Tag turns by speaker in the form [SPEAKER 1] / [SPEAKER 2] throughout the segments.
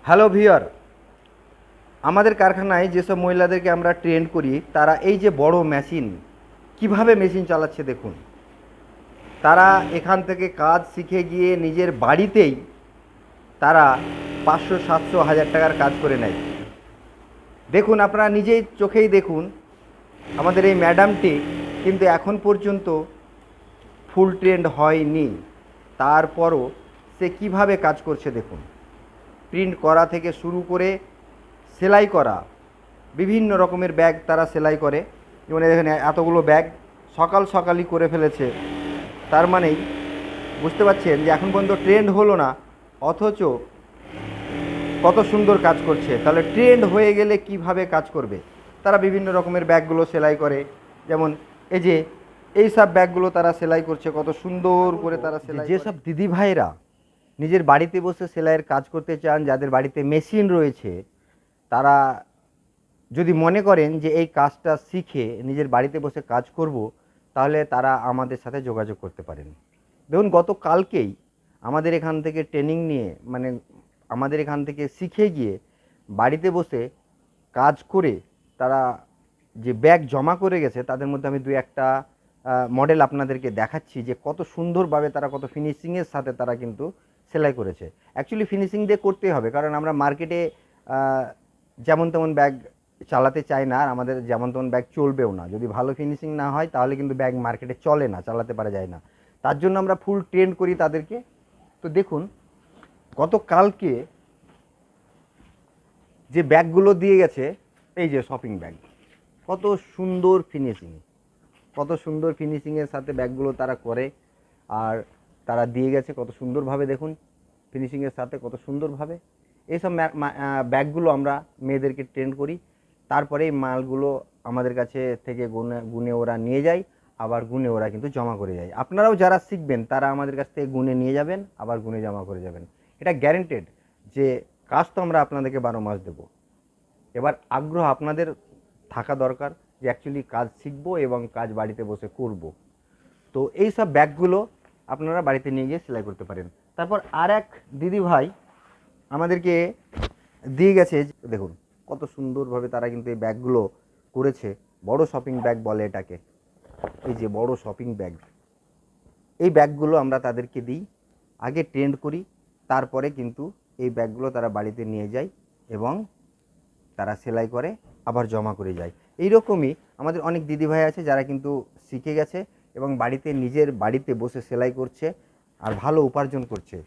[SPEAKER 1] Hello viewer, আমাদের কারখানায় যেসব মহিলাদেরকে আমরা ট্রেন করি তারা এই যে বড় মেশিন কিভাবে মেশিন চালাচ্ছে দেখুন। তারা এখান থেকে কাজ শিখে গিয়ে নিজের বাড়িতেই তারা 500, 700, 1000 টাকার কাজ করে নেয়। দেখুন, আপনারা নিজেই চোখেই দেখুন, আমাদের এই ম্যাডামটি কিন্তু এখন পর্যন্ত ফুল ট্রেন্ড হয়নি। তারপরও সে কিভাবে কাজ করছে দেখুন। প্রিন্ট করা থেকে শুরু করে সেলাই করা, বিভিন্ন রকমের ব্যাগ তারা সেলাই করে। যেমন এখানে এতগুলো ব্যাগ সকাল সকালই করে ফেলেছে। তার মানেই বুঝতে পারছেন যে এখন পর্যন্ত ট্রেন্ড হলো না, অথচ কত সুন্দর কাজ করছে। তাহলে ট্রেন্ড হয়ে গেলে কিভাবে কাজ করবে? তারা বিভিন্ন রকমের ব্যাগগুলো সেলাই করে। যেমন এই যে এইসব ব্যাগগুলো তারা সেলাই করছে, কত সুন্দর করে তারা সেলাই। যেসব দিদি ভাইরা নিজের বাড়িতে বসে সেলাইয়ের কাজ করতে চান, যাদের বাড়িতে মেশিন রয়েছে, তারা যদি মনে করেন যে এই কাজটা শিখে নিজের বাড়িতে বসে কাজ করব, তাহলে তারা আমাদের সাথে যোগাযোগ করতে পারেন। দেখুন, গতকালকেই আমাদের এখান থেকে ট্রেনিং নিয়ে, মানে আমাদের এখান থেকে শিখে গিয়ে বাড়িতে বসে কাজ করে তারা যে ব্যাগ জমা করে গেছে, তাদের মধ্যে আমি 2-1টা মডেল আপনাদেরকে দেখাচ্ছি যে কত সুন্দরভাবে তারা, কত ফিনিশিংয়ের সাথে তারা কিন্তু সেলাই করেছে। অ্যাকচুয়ালি ফিনিশিং দিয়ে করতেই হবে, কারণ আমরা মার্কেটে যেমন তেমন ব্যাগ চালাতে চাই না, আর আমাদের যেমন তেমন ব্যাগ চলবেও না। যদি ভালো ফিনিশিং না হয় তাহলে কিন্তু ব্যাগ মার্কেটে চলে না, চালাতে পারা যায় না। তার জন্য আমরা ফুল ট্রেন করি তাদেরকে। তো দেখুন, গতকালকে যে ব্যাগগুলো দিয়ে গেছে, এই যে শপিং ব্যাগ, কত সুন্দর ফিনিশিং, কত সুন্দর ফিনিশিংয়ের সাথে ব্যাগগুলো তারা করে, আর তারা দিয়ে গেছে কত সুন্দরভাবে। দেখুন ফিনিশিংয়ের সাথে কত সুন্দরভাবে। এইসব ব্যাগগুলো আমরা মেয়েদেরকে ট্রেন করি, তারপরে এই মালগুলো আমাদের কাছে থেকে গুনে গুনে ওরা নিয়ে যায়, আবার গুনে ওরা কিন্তু জমা করে যায়। আপনারাও যারা শিখবেন তারা আমাদের কাছ থেকে গুনে নিয়ে যাবেন, আবার গুনে জমা করে যাবেন। এটা গ্যারেন্টেড যে কাজ তো আমরা আপনাদেরকে 12 মাস দেবো। এবার আগ্রহ আপনাদের থাকা দরকার যে অ্যাকচুয়ালি কাজ শিখবো এবং কাজ বাড়িতে বসে করব। তো এই সব ব্যাগগুলো আপনারা বাড়িতে নিয়ে গিয়ে সেলাই করতে পারেন। তারপর আর এক দিদি ভাই আমাদেরকে দিয়ে গেছে, দেখুন কত সুন্দরভাবে তারা কিন্তু এই ব্যাগগুলো করেছে। বড় শপিং ব্যাগ বলে এটাকে, এই যে বড় শপিং ব্যাগ। এই ব্যাগগুলো আমরা তাদেরকে দিই, আগে ট্রেন্ড করি, তারপরে কিন্তু এই ব্যাগগুলো তারা বাড়িতে নিয়ে যায় এবং তারা সেলাই করে আবার জমা করে যায়। এই রকমই আমাদের অনেক দিদিভাই আছে যারা কিন্তু শিখে গেছে এবং বাড়িতে, নিজের বাড়িতে বসে সেলাই করছে আর ভালো উপার্জন করছে।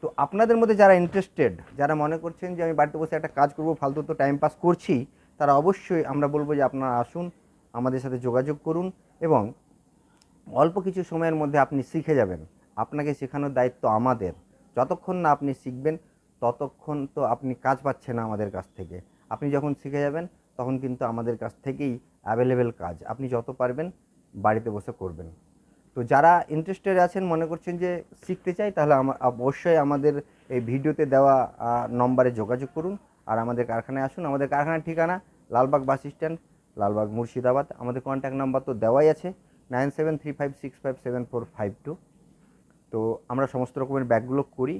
[SPEAKER 1] তো আপনাদের মধ্যে যারা ইন্টারেস্টেড, যারা মনে করছেন যে আমি বাড়িতে বসে একটা কাজ করব, ফালতু তো টাইম পাস করছি, তারা অবশ্যই আমরা বলবো যে আপনারা আসুন, আমাদের সাথে যোগাযোগ করুন এবং অল্প কিছু সময়ের মধ্যে আপনি শিখে যাবেন। আপনাকে শেখানোর দায়িত্ব আমাদের। যতক্ষণ না আপনি শিখবেন ততক্ষণ তো আপনি কাজ পাচ্ছেন না আমাদের কাছ থেকে। আপনি যখন শিখে যাবেন তখন কিন্তু আমাদের কাছ থেকেই অ্যাভেলেবেল কাজ আপনি যত পারবেন বাড়িতে বসে করবেন। তো যারা ইন্টারেস্টেড আছেন, মনে করছেন যে শিখতে চাই, তাহলে অবশ্যই আমাদের এই ভিডিওতে দেওয়া নম্বরে যোগাযোগ করুন আর আমাদের কারখানায় আসুন। আমাদের কারখানার ঠিকানা লালবাগ বাস স্ট্যান্ড, লালবাগ মুর্শিদাবাদ। আমাদের কন্ট্যাক্ট নাম্বার তো দেওয়াই আছে, 9735657452। তো আমরা সমস্ত রকমের ব্যাগগুলো করি।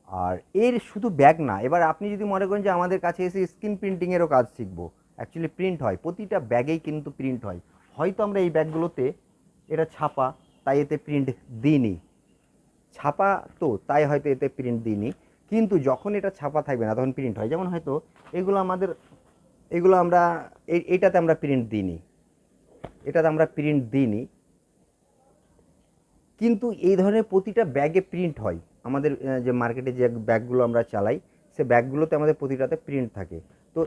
[SPEAKER 1] আর এর শুধু ব্যাগ না, এবার আপনি যদি মনে করেন যে আমাদের কাছে এসে স্ক্রিন প্রিন্টিংয়েরও কাজ শিখবো, অ্যাকচুয়ালি প্রিন্ট হয়, প্রতিটা ব্যাগেই কিন্তু প্রিন্ট হয়। হয়তো আমরা এই ব্যাগগুলোতে, এটা ছাপা তাই এতে প্রিন্ট দিইনি, ছাপা তো তাই হয়তো এতে প্রিন্ট দিইনি, কিন্তু যখন এটা ছাপা থাকবে না তখন প্রিন্ট হয়। যেমন হয়তো এগুলো আমাদের, এগুলো আমরা এইটাতে আমরা প্রিন্ট দিইনি, এটাতে আমরা প্রিন্ট দিইনি, কিন্তু এই ধরনের প্রতিটা ব্যাগে প্রিন্ট হয়। আমাদের যে মার্কেটে যে ব্যাগগুলো আমরা চালাই, সে ব্যাগগুলোতে আমাদের প্রতিটাতে প্রিন্ট থাকে। তো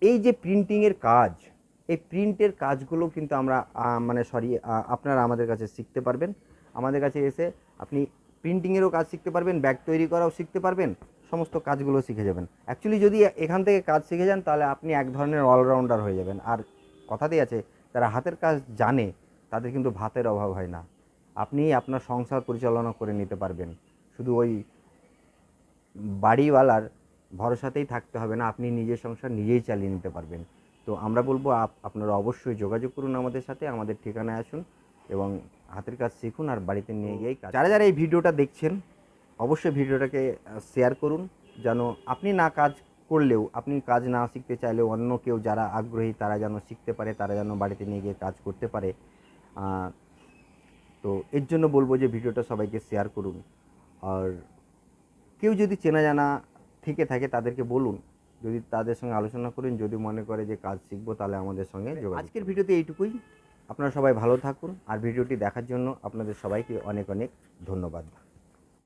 [SPEAKER 1] এই যে প্রিন্টিংয়ের কাজ, এই প্রিন্টের কাজগুলো কিন্তু আমরা আপনারা আমাদের কাছে শিখতে পারবেন। আমাদের কাছে এসে আপনি প্রিন্টিংয়েরও কাজ শিখতে পারবেন, ব্যাগ তৈরি করাও শিখতে পারবেন, সমস্ত কাজগুলো শিখে যাবেন। অ্যাকচুয়ালি যদি এখান থেকে কাজ শিখে যান তাহলে আপনি এক ধরনের অলরাউন্ডার হয়ে যাবেন। আর কথাতেই আছে, যারা হাতের কাজ জানে তাদের কিন্তু ভাতের অভাব হয় না। আপনি আপনার সংসার পরিচালনা করে নিতে পারবেন, শুধু ওই বাড়িওয়ালার ভরসাতেই থাকতে হবে না, আপনি নিজের সংসার নিজেই চালিয়ে নিতে পারবেন। তো আমরা বলবো আপনারা অবশ্যই যোগাযোগ করুন আমাদের সাথে, আমাদের ঠিকানায় আসুন এবং হাতের কাজ শিখুন আর বাড়িতে নিয়ে গিয়েই কাজ। যারা যারা এই ভিডিওটা দেখছেন অবশ্যই ভিডিওটাকে শেয়ার করুন, যেন আপনি না কাজ করলেও, আপনি কাজ না শিখতে চাইলেও অন্য কেউ যারা আগ্রহী তারা যেন শিখতে পারে, তারা যেন বাড়িতে নিয়ে গিয়ে কাজ করতে পারে। তো এর জন্য বলবো যে ভিডিওটা সবাইকে শেয়ার করুন। আর কেউ যদি চেনা জানা থেকে থাকে তাদেরকে বলুন, যদি তাদের সঙ্গে আলোচনা করুন, যদি মনে করে যে কাজ শিখবো তাহলে আমাদের সঙ্গে যোগাযোগ। আজকের ভিডিওতে এইটুকুই। আপনারা সবাই ভালো থাকুন, আর ভিডিওটি দেখার জন্য আপনাদের সবাইকে অনেক অনেক ধন্যবাদ।